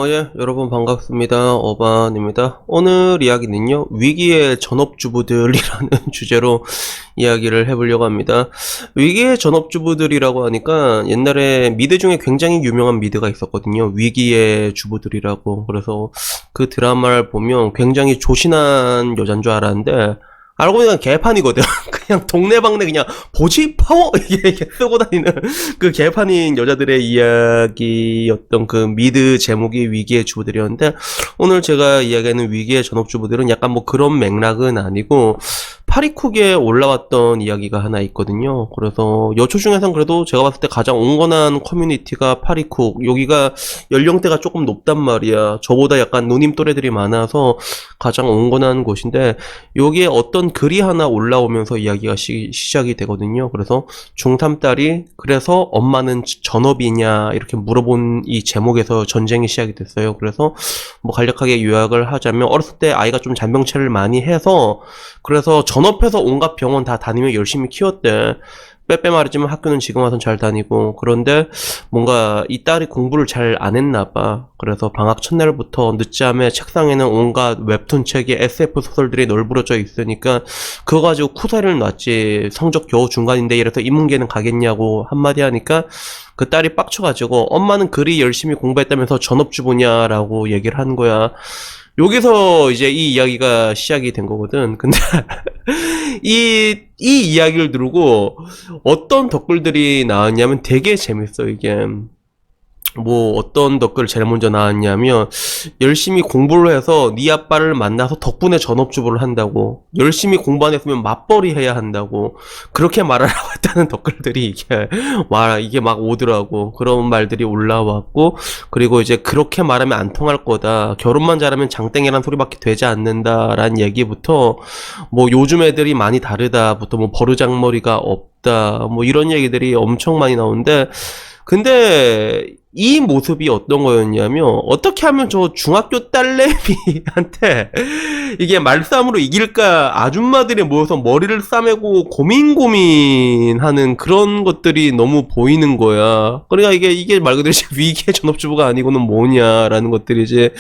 예, 여러분 반갑습니다. 어반입니다. 오늘 이야기는요, 위기의 전업주부들이라는 주제로 이야기를 해보려고 합니다. 위기의 전업주부들이라고 하니까 옛날에 미드 중에 굉장히 유명한 미드가 있었거든요. 위기의 주부들이라고. 그래서 그 드라마를 보면 굉장히 조신한 여잔 줄 알았는데, 알고 보니까 개판이거든. 그냥 동네방네 그냥 보지 파워 이게 쓰고 다니는 그 개판인 여자들의 이야기였던 그 미드 제목이 위기의 주부들이었는데, 오늘 제가 이야기하는 위기의 전업주부들은 약간 뭐 그런 맥락은 아니고 파리쿡에 올라왔던 이야기가 하나 있거든요. 그래서 여초 중에선 그래도 제가 봤을 때 가장 온건한 커뮤니티가 파리쿡. 여기가 연령대가 조금 높단 말이야. 저보다 약간 누님 또래들이 많아서 가장 온건한 곳인데, 여기에 어떤 글이 하나 올라오면서 이야기가 시작이 되거든요. 그래서 중3 딸이 그래서 엄마는 전업이냐 이렇게 물어본 이 제목에서 전쟁이 시작이 됐어요. 그래서 뭐 간략하게 요약을 하자면, 어렸을 때 아이가 좀 잔병치레를 많이 해서 그래서 전업해서 온갖 병원 다 다니며 열심히 키웠대. 빼빼 말하지만 학교는 지금 와선 잘 다니고. 그런데 뭔가 이 딸이 공부를 잘 안 했나봐. 그래서 방학 첫날부터 늦잠에 책상에는 온갖 웹툰 책에 SF 소설들이 널브러져 있으니까 그거 가지고 쿠사리를 놨지. 성적 겨우 중간인데 이래서 인문계는 가겠냐고 한마디 하니까 그 딸이 빡쳐가지고, 엄마는 그리 열심히 공부했다면서 전업주부냐라고 얘기를 한 거야. 여기서 이제 이 이야기가 시작이 된 거거든. 근데 이 이야기를 들고 어떤 댓글들이 나왔냐면 되게 재밌어, 이게. 뭐 어떤 댓글 제일 먼저 나왔냐면, 열심히 공부를 해서 네 아빠를 만나서 덕분에 전업주부를 한다고, 열심히 공부 안 했으면 맞벌이 해야 한다고, 그렇게 말하라고 했다는 댓글들이 이게 막 오더라고. 그런 말들이 올라왔고, 그리고 이제 그렇게 말하면 안 통할 거다, 결혼만 잘하면 장땡이란 소리밖에 되지 않는다라는 얘기부터, 뭐 요즘 애들이 많이 다르다부터 뭐 버르장머리가 없다, 뭐 이런 얘기들이 엄청 많이 나오는데, 근데 이 모습이 어떤 거였냐면, 어떻게 하면 저 중학교 딸내미한테 이게 말싸움으로 이길까, 아줌마들이 모여서 머리를 싸매고 고민하는 그런 것들이 너무 보이는 거야. 그러니까 이게 말 그대로 위기의 전업주부가 아니고는 뭐냐라는 것들이지.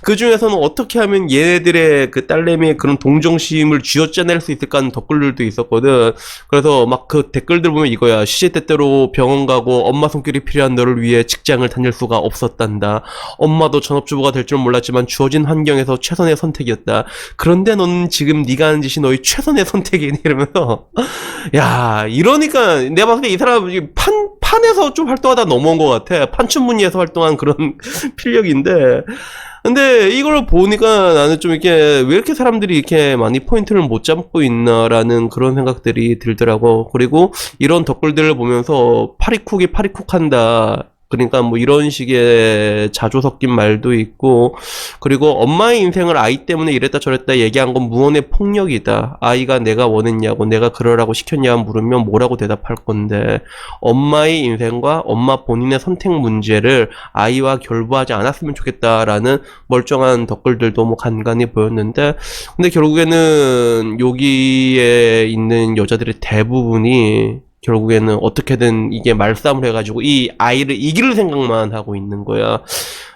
그 중에서는 어떻게 하면 얘네들의 그 딸내미의 그런 동정심을 쥐어짜낼 수 있을까 하는 댓글들도 있었거든. 그래서 막 그 댓글들 보면 이거야. 시시때때로 병원 가고 엄마 손길이 필요한 너를 위해 직장을 다닐 수가 없었단다. 엄마도 전업주부가 될 줄 몰랐지만 주어진 환경에서 최선의 선택이었다. 그런데 너는 지금 네가 하는 짓이 너의 최선의 선택이니? 이러면서 야, 이러니까 내가 봤을 때 이 사람 판에서 좀 활동하다 넘어온 것 같아. 판춘무늬에서 활동한 그런 필력인데, 근데 이걸 보니까 나는 좀 이렇게 왜 이렇게 사람들이 이렇게 많이 포인트를 못 잡고 있나라는 그런 생각들이 들더라고. 그리고 이런 댓글들을 보면서 파리쿡이 파리쿡한다, 그러니까 뭐 이런 식의 자조 섞인 말도 있고, 그리고 엄마의 인생을 아이 때문에 이랬다 저랬다 얘기한 건 무언의 폭력이다. 아이가 내가 원했냐고, 내가 그러라고 시켰냐 물으면 뭐라고 대답할 건데, 엄마의 인생과 엄마 본인의 선택 문제를 아이와 결부하지 않았으면 좋겠다라는 멀쩡한 댓글들도 뭐 간간히 보였는데, 근데 결국에는 여기에 있는 여자들의 대부분이 결국에는 어떻게든 이게 말싸움을 해가지고 이 아이를 이길 생각만 하고 있는 거야.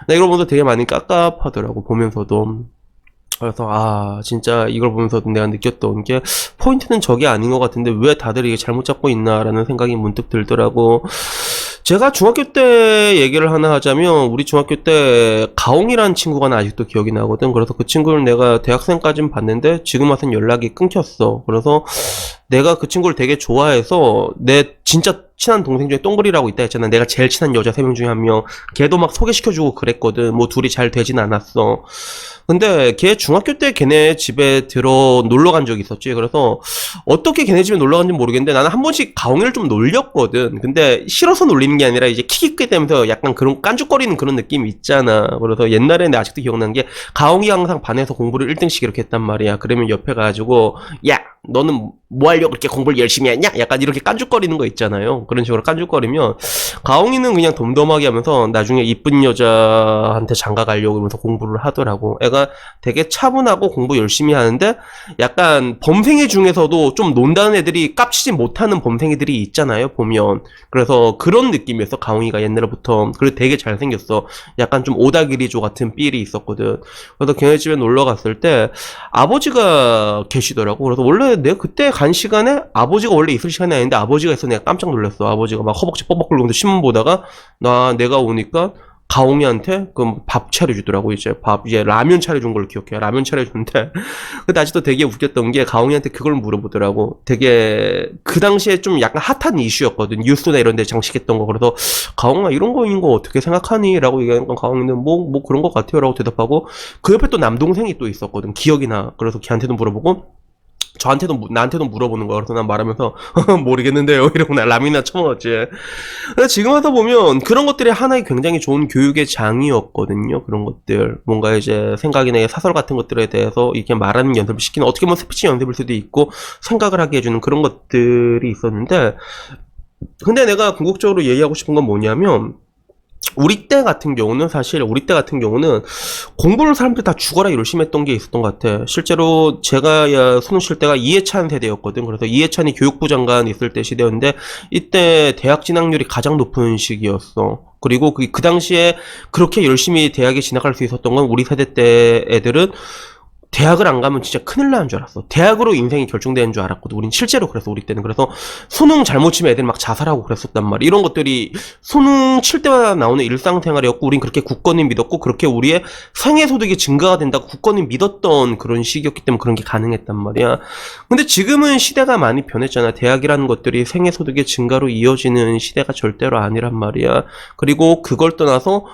나 이걸 보면서 되게 많이 깝깝하더라고, 보면서도. 그래서 진짜 이걸 보면서도 내가 느꼈던 게, 포인트는 저게 아닌 것 같은데 왜 다들 이게 잘못 잡고 있나라는 생각이 문득 들더라고. 제가 중학교 때 얘기를 하나 하자면, 우리 중학교 때 가옹이라는 친구가 나 아직도 기억이 나거든. 그래서 그 친구를 내가 대학생까진 봤는데 지금 와서는 연락이 끊겼어. 그래서 내가 그 친구를 되게 좋아해서, 내 진짜 친한 동생 중에 똥그리라고 있다 했잖아. 내가 제일 친한 여자 3명 중에 한 명. 걔도 막 소개시켜주고 그랬거든. 뭐 둘이 잘 되진 않았어. 근데 걔 중학교 때 걔네 집에 들어 놀러 간 적이 있었지. 그래서 어떻게 걔네 집에 놀러 간지 모르겠는데, 나는 한 번씩 가옹이를 좀 놀렸거든. 근데 싫어서 놀리는 게 아니라 이제 킥킥게 되면서 약간 그런 깐죽거리는 그런 느낌이 있잖아. 그래서 옛날에 내가 아직도 기억나는 게, 가옹이 항상 반에서 공부를 1등씩 이렇게 했단 말이야. 그러면 옆에 가가지고, 야, 너는 뭐 하려고 그렇게 공부를 열심히 했냐? 약간 이렇게 깐죽거리는 거 있잖아요. 그런 식으로 깐죽거리면 가온이는 그냥 덤덤하게 하면서 나중에 이쁜 여자한테 장가 가려고 그러면서 공부를 하더라고. 애가 되게 차분하고 공부 열심히 하는데 약간 범생애 중에서도 좀 논다는 애들이 깝치지 못하는 범생이들이 있잖아요, 보면. 그래서 그런 느낌이었어, 가온이가 옛날부터. 그리고 되게 잘생겼어. 약간 좀 오다기리조 같은 삘이 있었거든. 그래서 걔네 집에 놀러 갔을 때 아버지가 계시더라고. 그래서 원래 내가 그때 간 시간에 아버지가 원래 있을 시간이 아닌데 아버지가 있어. 내가 깜짝 놀랐어. 아버지가 막 허벅지 뻑뻑 굴리면서 신문 보다가 내가 오니까 가옹이한테 그 밥 차려주더라고. 이제 라면 차려준 걸로 기억해. 라면 차려주는데 근데 아직도 되게 웃겼던 게 가옹이한테 그걸 물어보더라고. 되게 그 당시에 좀 약간 핫한 이슈였거든. 뉴스나 이런 데 장식했던 거. 그래서 가옹아 이런 거인 거 어떻게 생각하니? 라고 얘기하니까 가옹이는 뭐 그런 거 같아요 라고 대답하고 그 옆에 또 남동생이 또 있었거든. 기억이 나. 그래서 걔한테도 물어보고 나한테도 물어보는 거야. 그래서 난 말하면서 모르겠는데요 이러고 나 라면이나 처먹었지. 근데 지금 와서 보면 그런 것들이 하나의 굉장히 좋은 교육의 장이었거든요. 그런 것들 뭔가 이제 생각이나 사설 같은 것들에 대해서 이렇게 말하는 연습을 시키는, 어떻게 보면 스피치 연습일 수도 있고 생각을 하게 해주는 그런 것들이 있었는데, 근데 내가 궁극적으로 얘기하고 싶은 건 뭐냐면 우리 때 같은 경우는 공부를 사람들 다 죽어라 열심히 했던 게 있었던 것 같아. 실제로 제가 수능 칠 때가 이해찬 세대였거든. 그래서 이해찬이 교육부 장관 있을 때 시대였는데 이때 대학 진학률이 가장 높은 시기였어. 그리고 그 당시에 그렇게 열심히 대학에 진학할 수 있었던 건 우리 세대 때 애들은 대학을 안 가면 진짜 큰일 나는 줄 알았어. 대학으로 인생이 결정되는 줄 알았거든. 우린 실제로 그랬어, 우리 때는. 그래서 수능 잘못 치면 애들 막 자살하고 그랬었단 말이야. 이런 것들이 수능 칠 때마다 나오는 일상생활이었고, 우린 그렇게 국권을 믿었고, 그렇게 우리의 생애소득이 증가가 된다고 국권을 믿었던 그런 시기였기 때문에 그런 게 가능했단 말이야. 근데 지금은 시대가 많이 변했잖아. 대학이라는 것들이 생애소득의 증가로 이어지는 시대가 절대로 아니란 말이야. 그리고 그걸 떠나서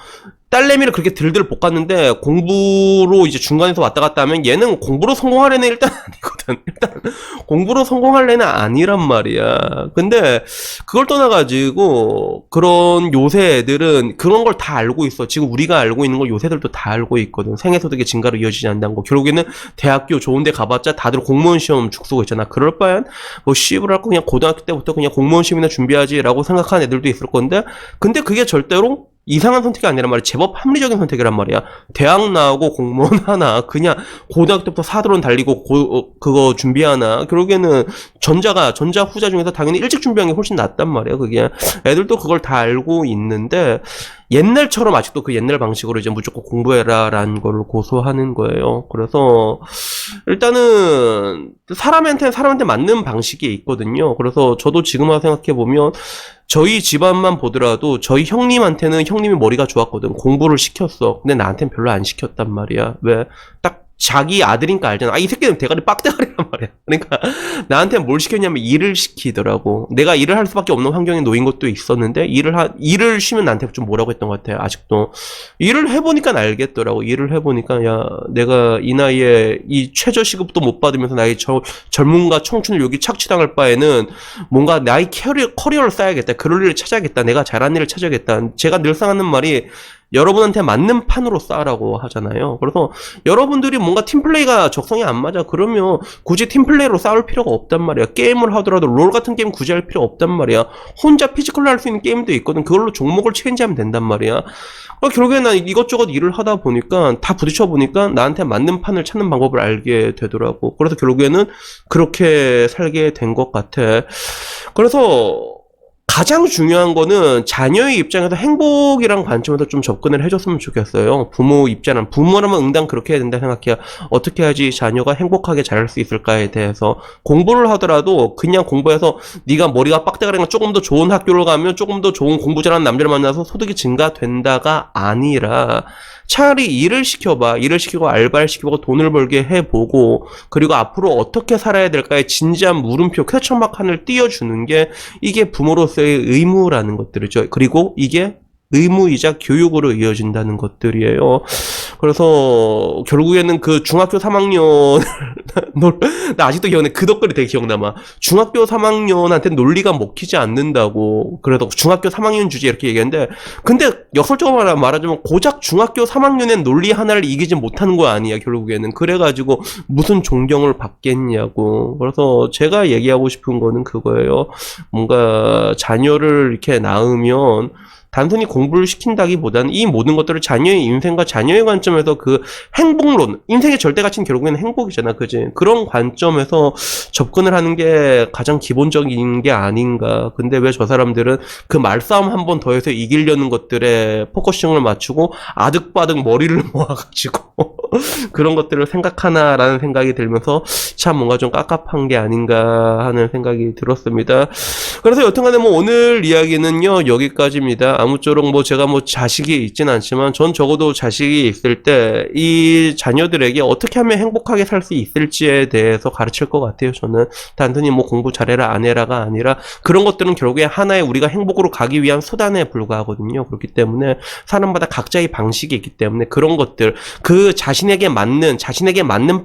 딸내미를 그렇게 들들 볶았는데 공부로 이제 중간에서 왔다 갔다 하면 얘는 공부로 성공할 애는 일단 아니거든. 일단 공부로 성공할 애는 아니란 말이야. 근데 그걸 떠나가지고 그런 요새 애들은 그런 걸 다 알고 있어. 지금 우리가 알고 있는 걸 요새들도 다 알고 있거든. 생애소득의 증가로 이어지지 않는다는 거. 결국에는 대학교 좋은 데 가봤자 다들 공무원 시험 죽쓰고 있잖아. 그럴 바엔 뭐 시입을 할거 그냥 고등학교 때부터 그냥 공무원 시험이나 준비하지라고 생각하는 애들도 있을 건데, 근데 그게 절대로 이상한 선택이 아니란 말이야. 제법 합리적인 선택이란 말이야. 대학 나오고 공무원 하나, 그냥 고등학교 때부터 사드론 달리고 그거 준비하나. 결국에는 전자 후자 중에서 당연히 일찍 준비하는 게 훨씬 낫단 말이야. 그게 애들도 그걸 다 알고 있는데 옛날처럼 아직도 그 옛날 방식으로 이제 무조건 공부해라 라는 걸 고소하는 거예요. 그래서 일단은 사람한테 맞는 방식이 있거든요. 그래서 저도 지금 와서 생각해보면 저희 집안만 보더라도 저희 형님한테는 형님이 머리가 좋았거든. 공부를 시켰어. 근데 나한테는 별로 안 시켰단 말이야. 왜? 딱 자기 아들이니까 알잖아. 이 새끼는 대가리 빡대가리란 말이야. 그러니까 나한테 뭘 시켰냐면 일을 시키더라고. 내가 일을 할 수밖에 없는 환경에 놓인 것도 있었는데 일을 쉬면 나한테 좀 뭐라고 했던 것 같아요. 아직도 일을 해보니까 알겠더라고. 일을 해보니까 야, 내가 이 나이에 이 최저시급도 못 받으면서 나의 젊음과 청춘을 여기 착취당할 바에는 뭔가 나의 커리어를 쌓아야겠다. 그럴 일을 찾아야겠다. 내가 잘한 일을 찾아야겠다. 제가 늘상 하는 말이 여러분한테 맞는 판으로 쌓으라고 하잖아요. 그래서 여러분들이 뭔가 팀플레이가 적성이 안 맞아 그러면 굳이 팀플레이로 싸울 필요가 없단 말이야. 게임을 하더라도 롤 같은 게임 굳이 할 필요 없단 말이야. 혼자 피지컬로 할 수 있는 게임도 있거든. 그걸로 종목을 체인지하면 된단 말이야. 결국에 난 이것저것 일을 하다 보니까 다 부딪혀 보니까 나한테 맞는 판을 찾는 방법을 알게 되더라고. 그래서 결국에는 그렇게 살게 된 것 같아. 그래서 가장 중요한 거는 자녀의 입장에서 행복이란 관점에서 좀 접근을 해줬으면 좋겠어요. 부모라면 응당 그렇게 해야 된다 생각해요. 어떻게 해야지 자녀가 행복하게 자랄 수 있을까에 대해서 공부를 하더라도 그냥 공부해서 네가 머리가 빡대가리가 조금 더 좋은 학교를 가면 조금 더 좋은 공부 잘하는 남자를 만나서 소득이 증가된다가 아니라 차라리 일을 시켜봐. 일을 시키고 알바를 시키고 돈을 벌게 해보고 그리고 앞으로 어떻게 살아야 될까에 진지한 물음표 퀘스천마크 하나를 띄워주는 게 이게 부모로서의 의무라는 것들이죠. 그리고 이게 의무이자 교육으로 이어진다는 것들이에요. 그래서 결국에는 그 중학교 3학년 나 아직도 기억나. 그 덧글이 되게 기억남아. 중학교 3학년한테 논리가 먹히지 않는다고. 그래도 중학교 3학년 주제 이렇게 얘기했는데, 근데 역설적으로 말하자면 고작 중학교 3학년엔 논리 하나를 이기지 못하는 거 아니야 결국에는. 그래가지고 무슨 존경을 받겠냐고. 그래서 제가 얘기하고 싶은 거는 그거예요. 뭔가 자녀를 이렇게 낳으면 단순히 공부를 시킨다기보다는 이 모든 것들을 자녀의 인생과 자녀의 관점에서 그 행복론, 인생의 절대 가치는 결국에는 행복이잖아, 그지? 그런 관점에서 접근을 하는 게 가장 기본적인 게 아닌가. 근데 왜 저 사람들은 그 말싸움 한 번 더 해서 이기려는 것들에 포커싱을 맞추고 아득바득 머리를 모아가지고 그런 것들을 생각하나라는 생각이 들면서 참 뭔가 좀 깝깝한 게 아닌가 하는 생각이 들었습니다. 그래서 여튼간에 뭐 오늘 이야기는요 여기까지입니다. 아무쪼록 뭐 제가 뭐 자식이 있진 않지만 전 적어도 자식이 있을 때 이 자녀들에게 어떻게 하면 행복하게 살 수 있을지에 대해서 가르칠 것 같아요. 저는 단순히 뭐 공부 잘해라 안 해라가 아니라 그런 것들은 결국에 하나의 우리가 행복으로 가기 위한 수단에 불과하거든요. 그렇기 때문에 사람마다 각자의 방식이 있기 때문에 그런 것들 그 자신에게 맞는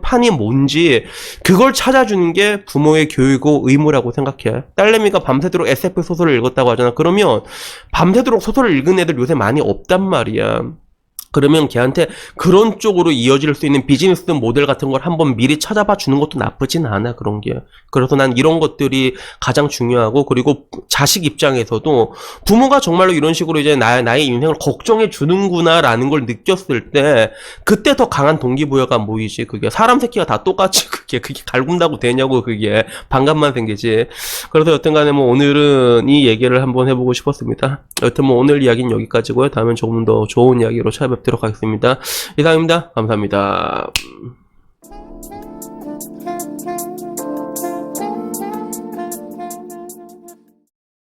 판이 뭔지 그걸 찾아주는 게 부모의 교육이고 의무라고 생각해. 딸내미가 밤새도록 SF 소설을 읽었다고 하잖아. 그러면 밤새도록 소설을 읽은 애들 요새 많이 없단 말이야. 그러면 걔한테 그런 쪽으로 이어질 수 있는 비즈니스 모델 같은 걸 한번 미리 찾아봐 주는 것도 나쁘진 않아, 그런 게. 그래서 난 이런 것들이 가장 중요하고, 그리고 자식 입장에서도 부모가 정말로 이런 식으로 이제 나의 인생을 걱정해 주는구나라는 걸 느꼈을 때, 그때 더 강한 동기부여가 모이지, 그게. 사람 새끼가 다 똑같이 그게 갈군다고 되냐고, 그게. 반감만 생기지. 그래서 여튼 간에 뭐 오늘은 이 얘기를 한번 해보고 싶었습니다. 여튼 뭐 오늘 이야기는 여기까지고요. 다음엔 조금 더 좋은 이야기로 찾아뵙도록 하겠습니다. 이상입니다. 감사합니다.